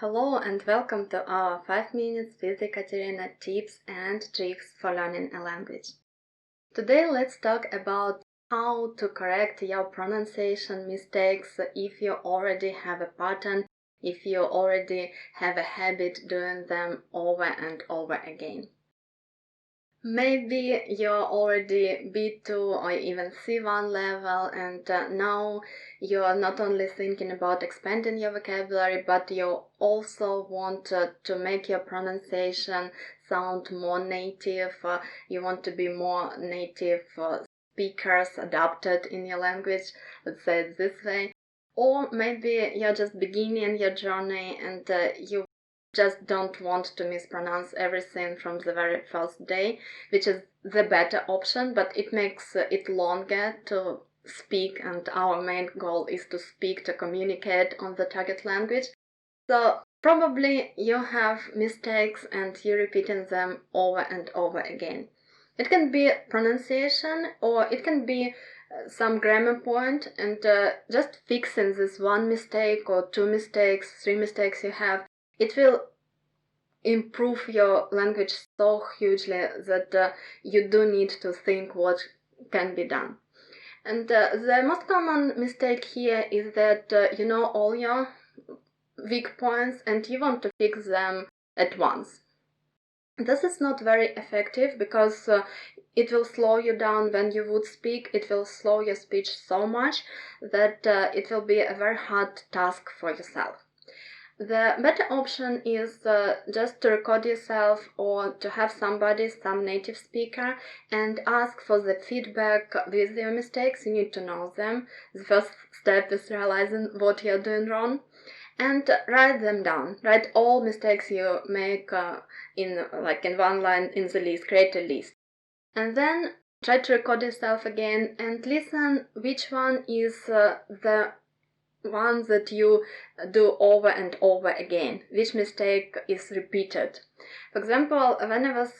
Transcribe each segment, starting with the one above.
Hello and welcome to our 5 minutes with Ekaterina tips and tricks for learning a language. Today let's talk about how to correct your pronunciation mistakes if you already have a pattern, if you already have a habit doing them over and over again. Maybe you're already B2 or even C1 level and now you're not only thinking about expanding your vocabulary, but you also want to make your pronunciation sound more native. You want to be more native speakers adapted in your language, let's say it this way. Or maybe you're just beginning your journey and you just don't want to mispronounce everything from the very first day, which is the better option, but it makes it longer to speak, and our main goal is to speak, to communicate on the target language. So probably you have mistakes and you're repeating them over and over again. It can be pronunciation or it can be some grammar point, and just fixing this one mistake or two mistakes, three mistakes you have, it will improve your language so hugely that you do need to think what can be done. And the most common mistake here is that you know all your weak points and you want to fix them at once. This is not very effective because it will slow you down when you would speak. It will slow your speech so much that it will be a very hard task for yourself. The better option is just to record yourself or to have somebody, some native speaker, and ask for the feedback with your mistakes. You need to know them. The first step is realizing what you're doing wrong. And write them down. Write all mistakes you make in one line in the list. Create a list. And then try to record yourself again and listen which one is the one that you do over and over again, which mistake is repeated. For example, when I was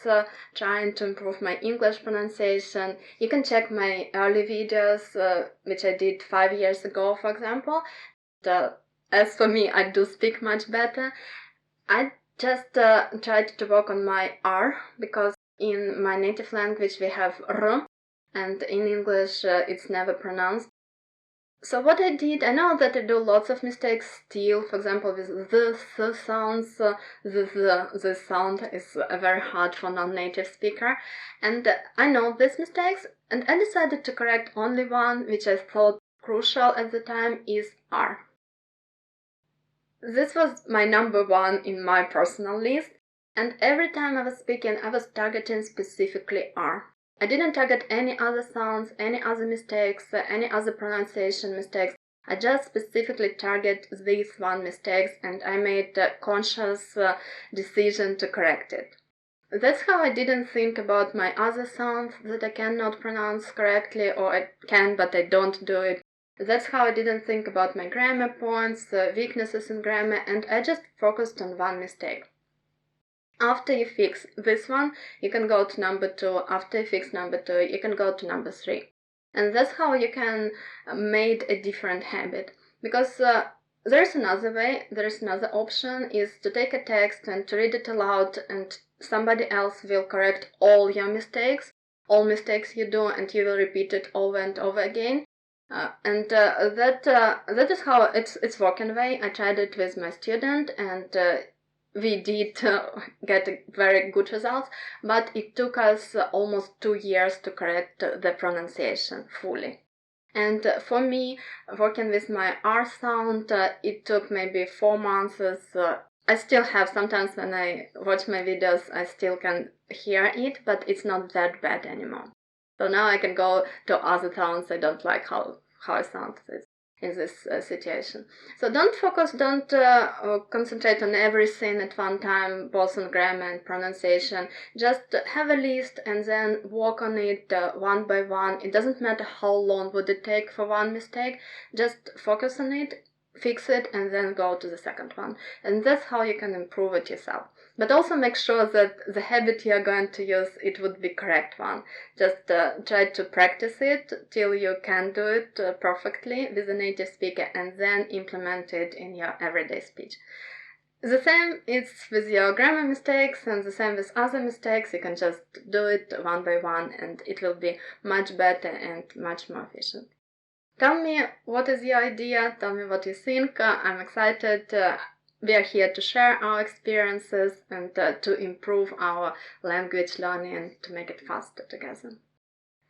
trying to improve my English pronunciation, you can check my early videos, which I did 5 years ago, for example. As for me, I do speak much better. I just tried to work on my R, because in my native language we have R, and in English it's never pronounced. So what I did, I know that I do lots of mistakes still, for example with the sounds, the sound is very hard for non-native speaker, and I know these mistakes, and I decided to correct only one, which I thought crucial at the time, is R. This was my number one in my personal list, and every time I was speaking I was targeting specifically R. I didn't target any other sounds, any other mistakes, any other pronunciation mistakes. I just specifically target these one mistakes, and I made a conscious decision to correct it. That's how I didn't think about my other sounds that I cannot pronounce correctly, or I can but I don't do it. That's how I didn't think about my grammar points, weaknesses in grammar, and I just focused on one mistake. After you fix this one, you can go to number 2. After you fix number 2, you can go to number 3. And that's how you can make a different habit. Because there's another way, there's another option, is to take a text and to read it aloud, and somebody else will correct all your mistakes, all mistakes you do, and you will repeat it over and over again. That is how it's working way. I tried it with my student, and we did get very good results, but it took us almost 2 years to correct the pronunciation fully. And for me, working with my R sound, it took maybe 4 months. I still have, sometimes when I watch my videos, I still can hear it, but it's not that bad anymore. So now I can go to other sounds I don't like how I sound in this situation. So don't concentrate on everything at one time, both on grammar and pronunciation. Just have a list and then work on it one by one. It doesn't matter how long would it take for one mistake. Just focus on it, fix it, and then go to the second one. And that's how you can improve it yourself. But also make sure that the habit you're going to use, it would be correct one. Just try to practice it till you can do it perfectly with a native speaker, and then implement it in your everyday speech. The same is with your grammar mistakes and the same with other mistakes. You can just do it one by one and it will be much better and much more efficient. Tell me what is your idea, tell me what you think. I'm excited. We are here to share our experiences and to improve our language learning and to make it faster together.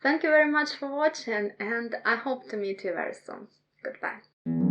Thank you very much for watching and I hope to meet you very soon. Goodbye.